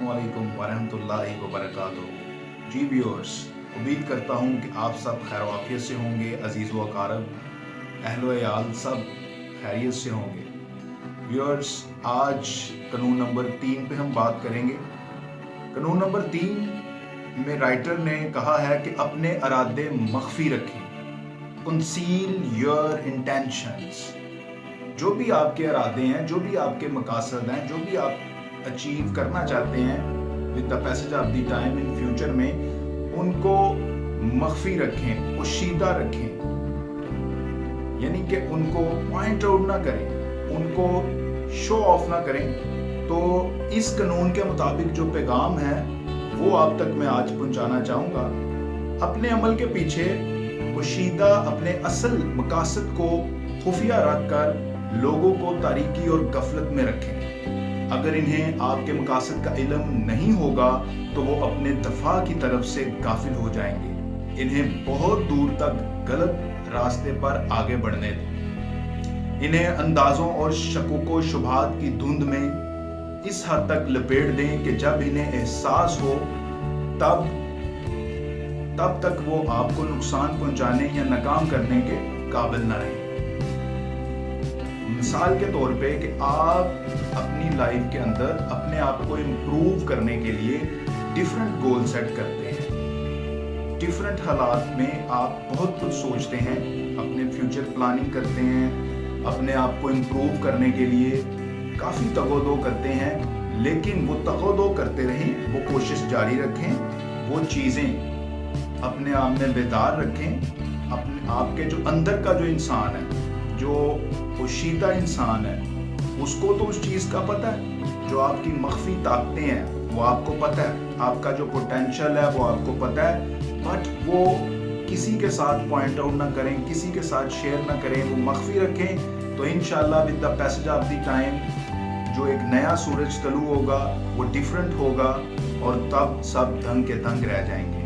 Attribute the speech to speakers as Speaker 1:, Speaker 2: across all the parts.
Speaker 1: अस्सलामुअलैकुम वरहमतुल्लाहि वबरकातुहू। जी व्यूअर्स, उम्मीद करता हूँ कि आप सब खैर वाफियत से होंगे। अजीज़ व अकारब, अहलो याल सब खैरियत से होंगे। व्यूअर्स, आज कानून नंबर 3 पे हम बात करेंगे। कानून नंबर 3 में राइटर ने कहा है कि अपने इरादे मख्फी रखें, कंसील योर इंटेंशंस। जो भी आपके इरादे हैं, जो भी आपके मकासद हैं, जो भी आप अचीव करना चाहते हैं with the passage of the time in future में, उनको मख्फी रखें, पोशीदा रखें, यानी कि उनको पॉइंट आउट ना करें, उनको शो ऑफ ना करें। तो इस कानून के मुताबिक जो पैगाम है वो आप तक मैं आज पहुंचाना चाहूँगा। अपने अमल के पीछे पोशीदा अपने असल मकासद को खुफिया रखकर लोगों को तारीकी और गफलत में रखें। अगर इन्हें आपके मकासद का इल्म नहीं होगा तो वो अपने दफा की तरफ से गाफिल हो जाएंगे। इन्हें बहुत दूर तक गलत रास्ते पर आगे बढ़ने दें। इन्हें अंदाजों और शकुको शुभात की धुंध में इस हद तक लपेट दें कि जब इन्हें एहसास हो तब तक वो आपको नुकसान पहुंचाने या नाकाम करने के काबिल न रहे। मिसाल के तौर पे कि आप अपनी लाइफ के अंदर अपने आप को इम्प्रूव करने के लिए डिफरेंट गोल सेट करते हैं। डिफरेंट हालात में आप बहुत कुछ सोचते हैं, अपने फ्यूचर प्लानिंग करते हैं, अपने आप को इम्प्रूव करने के लिए काफ़ी तगोदो करते हैं। लेकिन वो तगोदो करते रहें, वो कोशिश जारी रखें, वो चीज़ें अपने आप में बेदार रखें। अपने आपके जो अंदर का जो इंसान है, जो पोशीदा इंसान है, उसको तो उस चीज़ का पता है। जो आपकी मख्फी ताकतें हैं वो आपको पता है, आपका जो पोटेंशियल है वो आपको पता है, बट वो किसी के साथ पॉइंट आउट ना करें, किसी के साथ शेयर ना करें, वो मख्फी रखें। तो इंशाल्लाह with the passage of the time जो एक नया सूरज तलू होगा वो डिफरेंट होगा और तब सब दंग के दंग रह जाएंगे।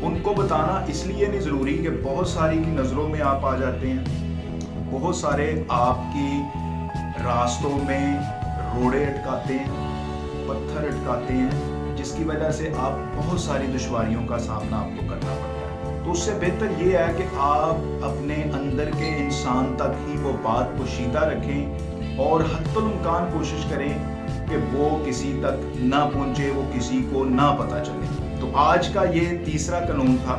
Speaker 1: उनको बताना इसलिए नहीं ज़रूरी कि बहुत सारी की नज़रों में आप आ जाते हैं, बहुत सारे आपकी रास्तों में रोड़े अटकाते हैं, पत्थर अटकाते हैं, जिसकी वजह से आप बहुत सारी दुश्वारियों का सामना आपको करना पड़ता है। तो उससे बेहतर ये है कि आप अपने अंदर के इंसान तक ही वो बात पोशीदा रखें और हत्तुल इम्कान कोशिश करें कि वो किसी तक ना पहुंचे, वो किसी को ना पता चले। तो आज का ये तीसरा कानून था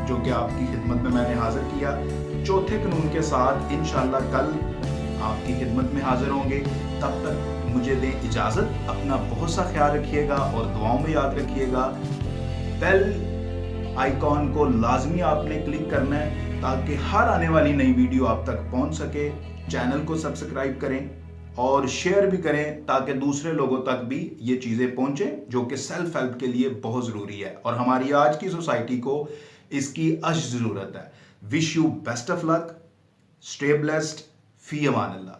Speaker 1: जो कि आपकी खिदमत में मैंने हाजिर किया। चौथे कानून के साथ इंशाल्लाह कल आपकी खिदमत में हाजिर होंगे। तब तक मुझे दें इजाज़त। अपना बहुत सा ख्याल रखिएगा और दुआओं में याद रखिएगा। बेल आइकॉन को लाजमी आपने क्लिक करना है ताकि हर आने वाली नई वीडियो आप तक पहुंच सके। चैनल को सब्सक्राइब करें और शेयर भी करें ताकि दूसरे लोगों तक भी ये चीज़ें पहुंचें जो कि सेल्फ हेल्प के लिए बहुत ज़रूरी है और हमारी आज की सोसाइटी को इसकी ज़रूरत है। Wish you best of luck, stay blessed, fee Aman Allah.